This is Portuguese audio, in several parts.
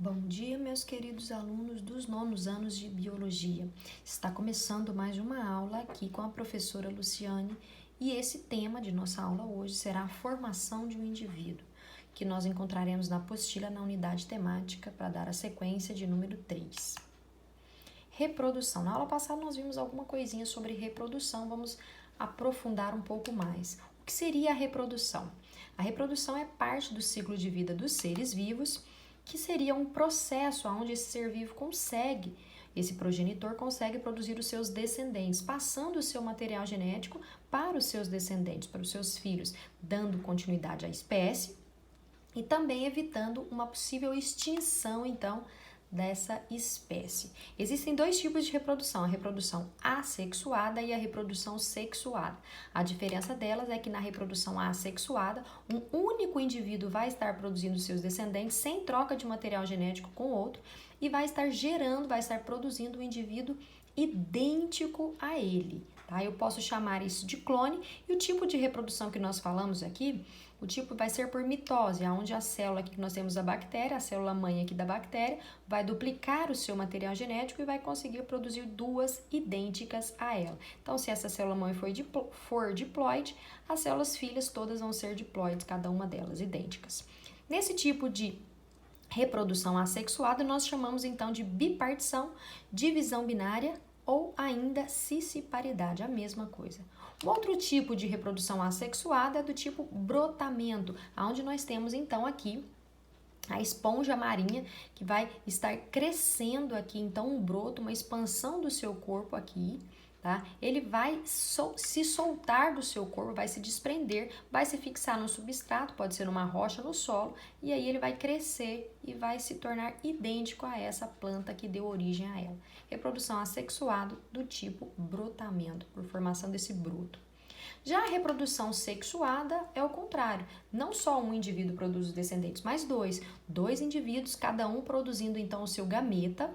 Bom dia, meus queridos alunos dos nonos anos de Biologia. Está começando mais uma aula aqui com a professora Luciane e esse tema de nossa aula hoje será a formação de um indivíduo, que nós encontraremos na apostila na unidade temática para dar a sequência de número 3. Reprodução. Na aula passada nós vimos alguma coisinha sobre reprodução, vamos aprofundar um pouco mais. O que seria a reprodução? A reprodução é parte do ciclo de vida dos seres vivos, que seria um processo onde esse ser vivo esse progenitor consegue produzir os seus descendentes, passando o seu material genético para os seus descendentes, para os seus filhos, dando continuidade à espécie e também evitando uma possível extinção, então, dessa espécie. Existem dois tipos de reprodução, a reprodução assexuada e a reprodução sexuada. A diferença delas é que na reprodução assexuada, um único indivíduo vai estar produzindo seus descendentes sem troca de material genético com outro e vai estar produzindo um indivíduo idêntico a ele. Tá? Eu posso chamar isso de clone e o tipo de reprodução que nós falamos aqui, o tipo vai ser por mitose, onde a célula aqui que nós temos a bactéria, a célula mãe aqui da bactéria, vai duplicar o seu material genético e vai conseguir produzir duas idênticas a ela. Então, se essa célula mãe for diploide, as células filhas todas vão ser diploides, cada uma delas idênticas. Nesse tipo de reprodução assexuada, nós chamamos então de bipartição, divisão binária ou ainda cisciparidade, a mesma coisa. Um outro tipo de reprodução assexuada é do tipo brotamento, onde nós temos então aqui a esponja marinha que vai estar crescendo aqui, então um broto, uma expansão do seu corpo aqui, tá? Ele vai se soltar do seu corpo, vai se desprender, vai se fixar no substrato, pode ser numa rocha no solo, e aí ele vai crescer e vai se tornar idêntico a essa planta que deu origem a ela. Reprodução assexuada do tipo brotamento, por formação desse broto. Já a reprodução sexuada é o contrário. Não só um indivíduo produz os descendentes, mas dois indivíduos, cada um produzindo então o seu gameta,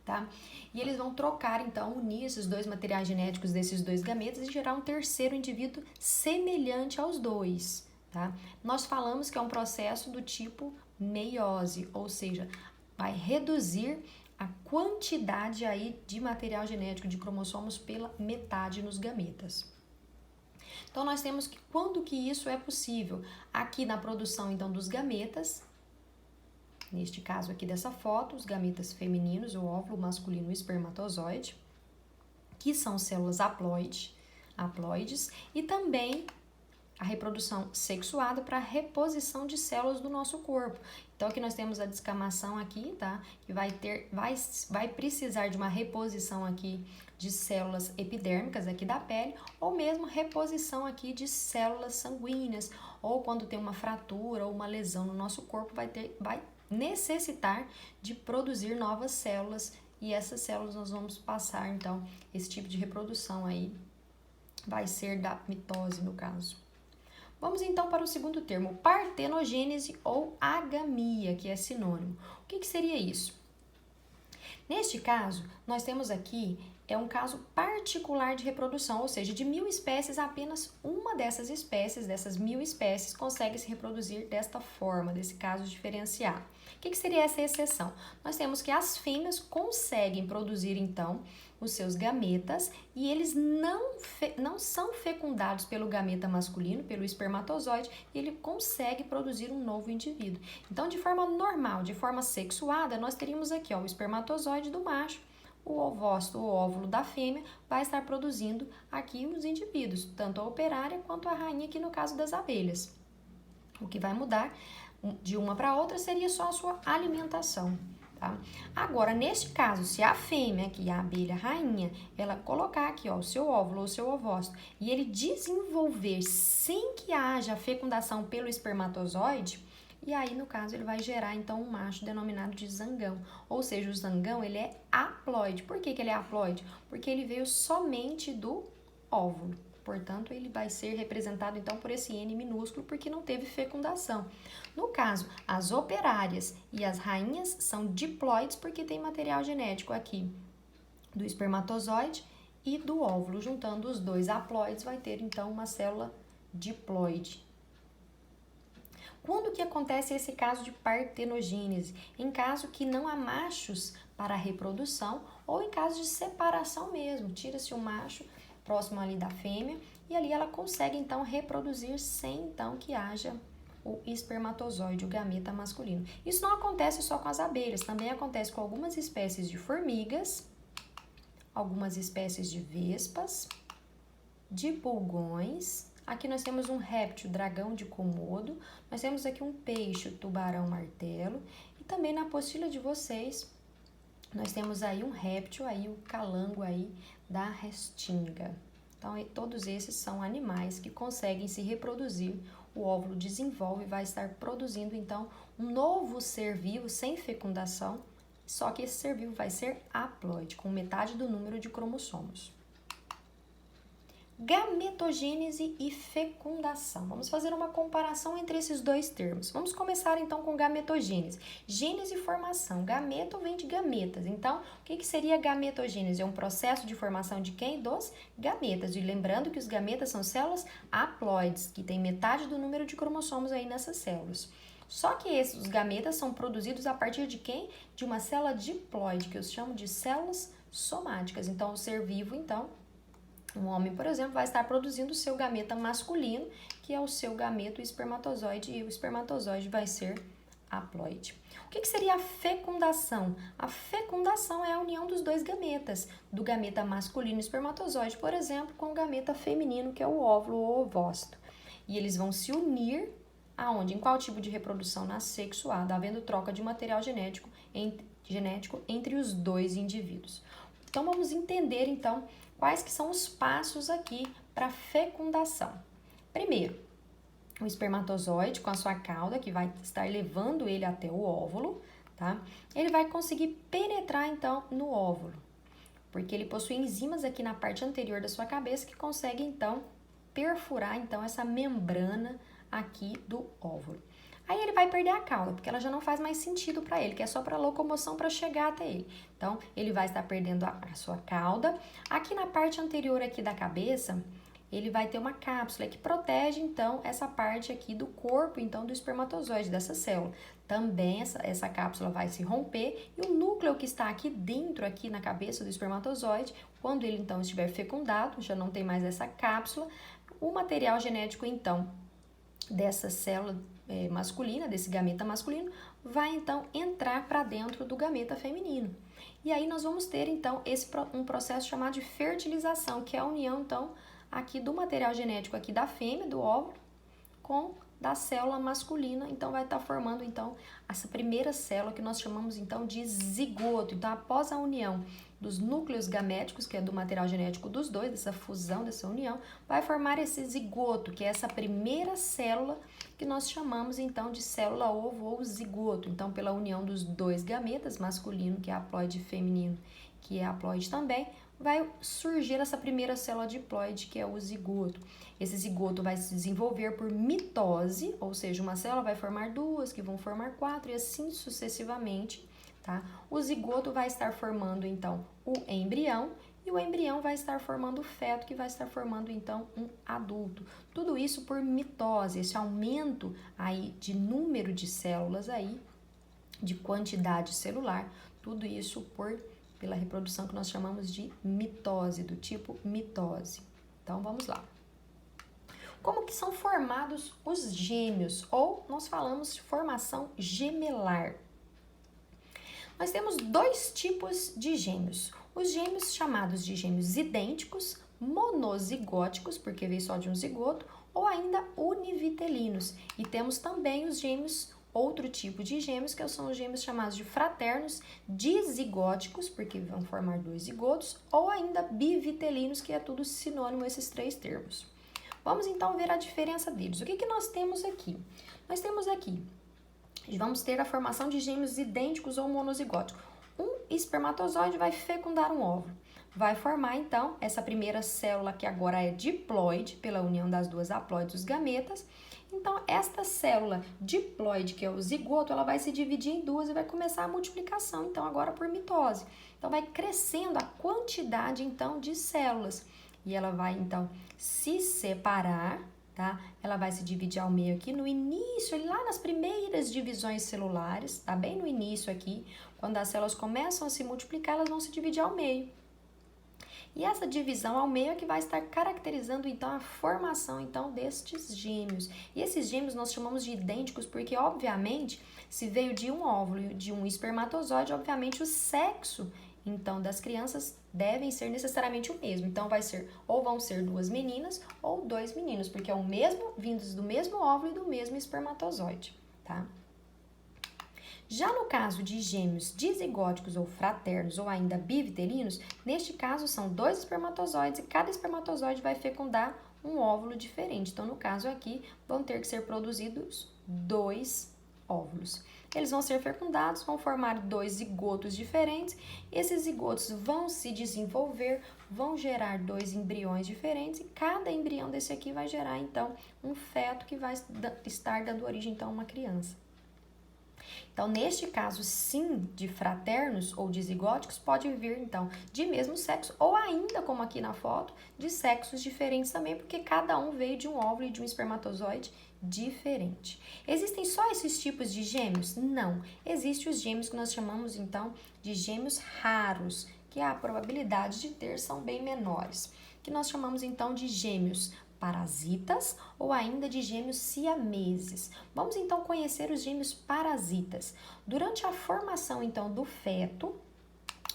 tá? E eles vão trocar, então, unir esses dois materiais genéticos desses dois gametas e gerar um terceiro indivíduo semelhante aos dois, tá? Nós falamos que é um processo do tipo meiose, ou seja, vai reduzir a quantidade aí de material genético de cromossomos pela metade nos gametas. Então, nós temos que, quando que isso é possível? Aqui na produção, então, dos gametas, neste caso aqui dessa foto, os gametas femininos, o óvulo masculino e o espermatozoide, que são células haploides, e também a reprodução sexuada para reposição de células do nosso corpo. Então, aqui nós temos a descamação aqui, tá? Que vai precisar de uma reposição aqui de células epidérmicas aqui da pele, ou mesmo reposição aqui de células sanguíneas, ou quando tem uma fratura ou uma lesão no nosso corpo, vai necessitar de produzir novas células, e essas células nós vamos passar, então, esse tipo de reprodução aí vai ser da mitose, no caso. Vamos então para o segundo termo, partenogênese ou agamia, que é sinônimo. O que seria isso? Neste caso, nós temos aqui um caso particular de reprodução, ou seja, de 1000 espécies, apenas uma dessas 1000 espécies, consegue se reproduzir desta forma, desse caso diferenciado. O que seria essa exceção? Nós temos que as fêmeas conseguem produzir, então, os seus gametas e eles não são fecundados pelo gameta masculino, pelo espermatozoide, e ele consegue produzir um novo indivíduo. Então, de forma normal, de forma sexuada, nós teríamos aqui o espermatozoide do macho, o ovócito, o óvulo da fêmea, vai estar produzindo aqui os indivíduos, tanto a operária quanto a rainha, aqui no caso das abelhas. O que vai mudar de uma para outra seria só a sua alimentação. Tá? Agora, neste caso, se a fêmea, aqui a abelha rainha, ela colocar aqui o seu óvulo ou seu ovócito e ele desenvolver sem que haja fecundação pelo espermatozoide, e aí, no caso, ele vai gerar, então, um macho denominado de zangão. Ou seja, o zangão, ele é haploide. Por que ele é haploide? Porque ele veio somente do óvulo. Portanto, ele vai ser representado, então, por esse N minúsculo, porque não teve fecundação. No caso, as operárias e as rainhas são diploides, porque tem material genético aqui do espermatozoide e do óvulo. Juntando os dois haploides, vai ter, então, uma célula diploide. Quando que acontece esse caso de partenogênese? Em caso que não há machos para a reprodução ou em caso de separação mesmo, tira-se o macho próximo ali da fêmea e ali ela consegue então reproduzir sem então que haja o espermatozoide, o gameta masculino. Isso não acontece só com as abelhas, também acontece com algumas espécies de formigas, algumas espécies de vespas, de pulgões. Aqui nós temos um réptil, dragão de Komodo, nós temos aqui um peixe, tubarão martelo, e também na apostila de vocês, nós temos aí um réptil, aí o calango aí da restinga. Então, todos esses são animais que conseguem se reproduzir, o óvulo desenvolve e vai estar produzindo, então, um novo ser vivo sem fecundação, só que esse ser vivo vai ser haploide, com metade do número de cromossomos. Gametogênese e fecundação. Vamos fazer uma comparação entre esses dois termos. Vamos começar então com gametogênese. Gênese e formação. Gameto vem de gametas. Então, o que seria gametogênese? É um processo de formação de quem? Dos gametas. E lembrando que os gametas são células haploides, que tem metade do número de cromossomos aí nessas células. Só que os gametas são produzidos a partir de quem? De uma célula diploide, que eu chamo de células somáticas. Então, o ser vivo, então, um homem, por exemplo, vai estar produzindo o seu gameta masculino, que é o seu gameto espermatozoide, e o espermatozoide vai ser haploide. O que seria a fecundação? A fecundação é a união dos dois gametas, do gameta masculino espermatozoide, por exemplo, com o gameta feminino, que é o óvulo ou ovócito. E eles vão se unir aonde? Em qual tipo de reprodução? Na sexuada, havendo troca de material genético entre os dois indivíduos. Então, vamos entender, então, quais que são os passos aqui para a fecundação. Primeiro, o espermatozoide com a sua cauda, que vai estar levando ele até o óvulo, tá? Ele vai conseguir penetrar, então, no óvulo, porque ele possui enzimas aqui na parte anterior da sua cabeça que conseguem, então, perfurar, então, essa membrana aqui do óvulo. Aí ele vai perder a cauda, porque ela já não faz mais sentido para ele, que é só para locomoção para chegar até ele. Então, ele vai estar perdendo a sua cauda. Aqui na parte anterior aqui da cabeça, ele vai ter uma cápsula que protege, então, essa parte aqui do corpo, então, do espermatozoide, dessa célula. Também essa cápsula vai se romper e o núcleo que está aqui dentro, aqui na cabeça do espermatozoide, quando ele, então, estiver fecundado, já não tem mais essa cápsula, o material genético, então, dessa célula masculina, desse gameta masculino, vai então entrar para dentro do gameta feminino. E aí nós vamos ter então um processo chamado de fertilização, que é a união então aqui do material genético aqui da fêmea, do óvulo, com da célula masculina, então vai estar formando então essa primeira célula que nós chamamos então de zigoto. Então, após a união dos núcleos gaméticos, que é do material genético dos dois, dessa fusão, dessa união, vai formar esse zigoto, que é essa primeira célula que nós chamamos então de célula ovo ou zigoto. Então, pela união dos dois gametas, masculino, que é haploide, e feminino, que é haploide também, vai surgir essa primeira célula diploide, que é o zigoto. Esse zigoto vai se desenvolver por mitose, ou seja, uma célula vai formar duas, que vão formar quatro, e assim sucessivamente, tá? O zigoto vai estar formando, então, o embrião, e o embrião vai estar formando o feto, que vai estar formando, então, um adulto. Tudo isso por mitose, esse aumento aí de número de células aí, de quantidade celular, tudo isso pela reprodução que nós chamamos de mitose, do tipo mitose. Então, vamos lá. Como que são formados os gêmeos? Ou nós falamos de formação gemelar. Nós temos dois tipos de gêmeos. Os gêmeos chamados de gêmeos idênticos, monozigóticos, porque veio só de um zigoto, ou ainda univitelinos. E temos também os gêmeos, outro tipo de gêmeos, que são os gêmeos chamados de fraternos, dizigóticos, porque vão formar dois zigotos, ou ainda bivitelinos, que é tudo sinônimo esses três termos. Vamos então ver a diferença deles. O que nós temos aqui? Nós temos aqui, vamos ter a formação de gêmeos idênticos ou monozigóticos. Um espermatozoide vai fecundar um óvulo. Vai formar, então, essa primeira célula que agora é diploide, pela união das duas haploides dos gametas. Então, esta célula diploide, que é o zigoto, ela vai se dividir em duas e vai começar a multiplicação, então, agora por mitose. Então, vai crescendo a quantidade, então, de células. E ela vai, então, se separar, tá? Ela vai se dividir ao meio aqui no início, lá nas primeiras divisões celulares, tá? Bem no início aqui, quando as células começam a se multiplicar, elas vão se dividir ao meio. E essa divisão ao meio é que vai estar caracterizando, então, a formação, então, destes gêmeos. E esses gêmeos nós chamamos de idênticos porque, obviamente, se veio de um óvulo e de um espermatozoide, obviamente, o sexo, então, das crianças devem ser necessariamente o mesmo. Então, vai ser, ou vão ser duas meninas ou dois meninos, porque é o mesmo, vindos do mesmo óvulo e do mesmo espermatozoide, tá? Já no caso de gêmeos dizigóticos ou fraternos ou ainda bivitelinos, neste caso são dois espermatozoides e cada espermatozoide vai fecundar um óvulo diferente. Então, no caso aqui, vão ter que ser produzidos dois óvulos. Eles vão ser fecundados, vão formar dois zigotos diferentes. Esses zigotos vão se desenvolver, vão gerar dois embriões diferentes e cada embrião desse aqui vai gerar, então, um feto que vai estar dando origem, então, a uma criança. Então, neste caso, sim, de fraternos ou de zigóticos, pode vir, então, de mesmo sexo ou ainda, como aqui na foto, de sexos diferentes também, porque cada um veio de um óvulo e de um espermatozoide diferente. Existem só esses tipos de gêmeos? Não. Existem os gêmeos que nós chamamos, então, de gêmeos raros, que a probabilidade de ter são bem menores, que nós chamamos, então, de gêmeos parasitas ou ainda de gêmeos siameses. Vamos então conhecer os gêmeos parasitas. Durante a formação então do feto,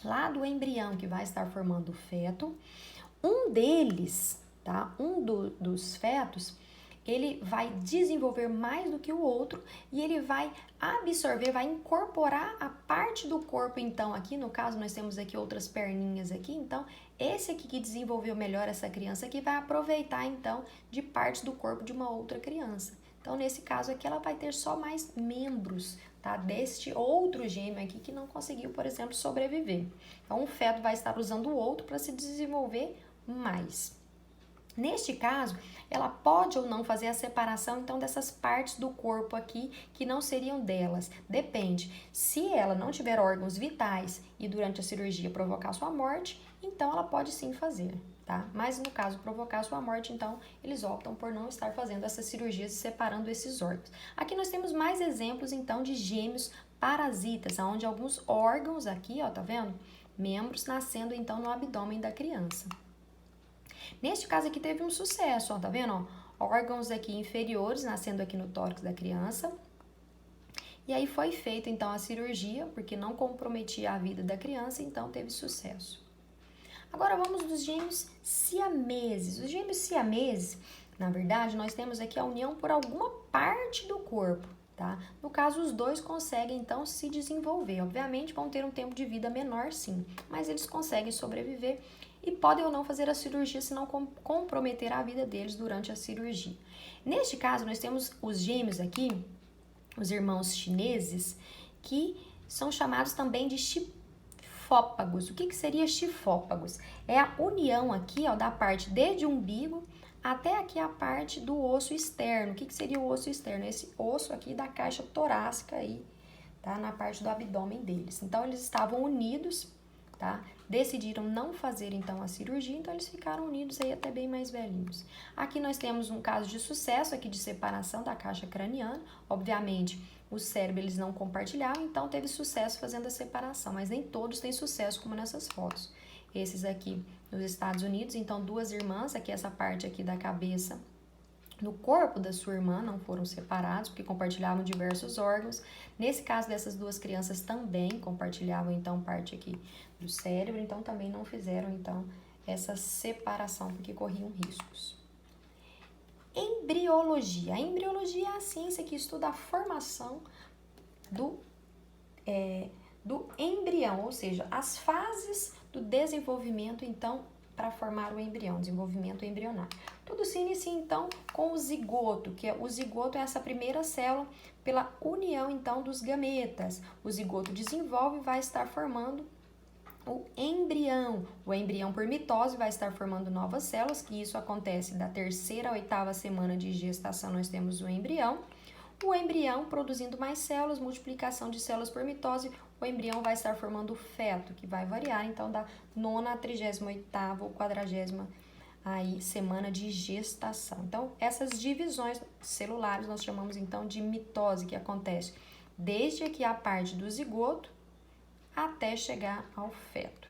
lá do embrião que vai estar formando o feto, um deles, tá? Dos fetos, ele vai desenvolver mais do que o outro e ele vai absorver, vai incorporar a parte do corpo, então aqui no caso nós temos aqui outras perninhas aqui, então esse aqui que desenvolveu melhor essa criança aqui vai aproveitar então de partes do corpo de uma outra criança. Então nesse caso aqui ela vai ter só mais membros, tá? Deste outro gêmeo aqui que não conseguiu, por exemplo, sobreviver. Então um feto vai estar usando o outro para se desenvolver mais. Neste caso, ela pode ou não fazer a separação, então, dessas partes do corpo aqui que não seriam delas. Depende. Se ela não tiver órgãos vitais e durante a cirurgia provocar sua morte, então ela pode sim fazer, tá? Mas no caso provocar sua morte, então, eles optam por não estar fazendo essas cirurgias e separando esses órgãos. Aqui nós temos mais exemplos, então, de gêmeos parasitas, onde alguns órgãos aqui, ó, tá vendo? Membros nascendo, então, no abdômen da criança. Neste caso aqui teve um sucesso, ó, tá vendo? Ó, órgãos aqui inferiores nascendo aqui no tórax da criança. E aí foi feita então a cirurgia, porque não comprometia a vida da criança, então teve sucesso. Agora vamos dos gêmeos siameses. Os gêmeos siameses, na verdade, nós temos aqui a união por alguma parte do corpo, tá? No caso, os dois conseguem então se desenvolver. Obviamente vão ter um tempo de vida menor, sim, mas eles conseguem sobreviver e podem ou não fazer a cirurgia se não comprometer a vida deles durante a cirurgia. Neste caso, nós temos os gêmeos aqui, os irmãos chineses, que são chamados também de chifópagos. O que seria chifópagos? É a união aqui, ó, da parte desde o umbigo até aqui a parte do osso externo. O que seria o osso externo? Esse osso aqui da caixa torácica aí, tá? Na parte do abdômen deles. Então, eles estavam unidos, tá? Decidiram não fazer então a cirurgia, então eles ficaram unidos aí até bem mais velhinhos. Aqui nós temos um caso de sucesso aqui de separação da caixa craniana. Obviamente, o cérebro eles não compartilhavam, então teve sucesso fazendo a separação, mas nem todos têm sucesso como nessas fotos. Esses aqui nos Estados Unidos, então duas irmãs, aqui essa parte aqui da cabeça, no corpo da sua irmã não foram separados, porque compartilhavam diversos órgãos. Nesse caso dessas duas crianças também compartilhavam, então, parte aqui do cérebro, então também não fizeram, então, essa separação, porque corriam riscos. Embriologia. A embriologia é a ciência que estuda a formação do embrião, ou seja, as fases do desenvolvimento, então, para formar o embrião, desenvolvimento embrionário. Tudo se inicia, então, com o zigoto, que o zigoto é essa primeira célula pela união, então, dos gametas. O zigoto desenvolve e vai estar formando o embrião. O embrião por mitose vai estar formando novas células, que isso acontece da 3ª à 8ª semana de gestação, nós temos o embrião. O embrião produzindo mais células, multiplicação de células por mitose, o embrião vai estar formando o feto, que vai variar, então, da 9ª à 38ª ou 40ª aí semana de gestação. Então, essas divisões celulares nós chamamos então de mitose, que acontece desde aqui a parte do zigoto até chegar ao feto.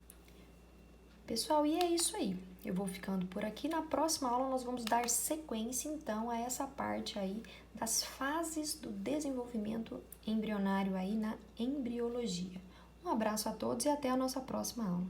Pessoal, e é isso aí. Eu vou ficando por aqui. Na próxima aula nós vamos dar sequência então a essa parte aí das fases do desenvolvimento embrionário aí na embriologia. Um abraço a todos e até a nossa próxima aula.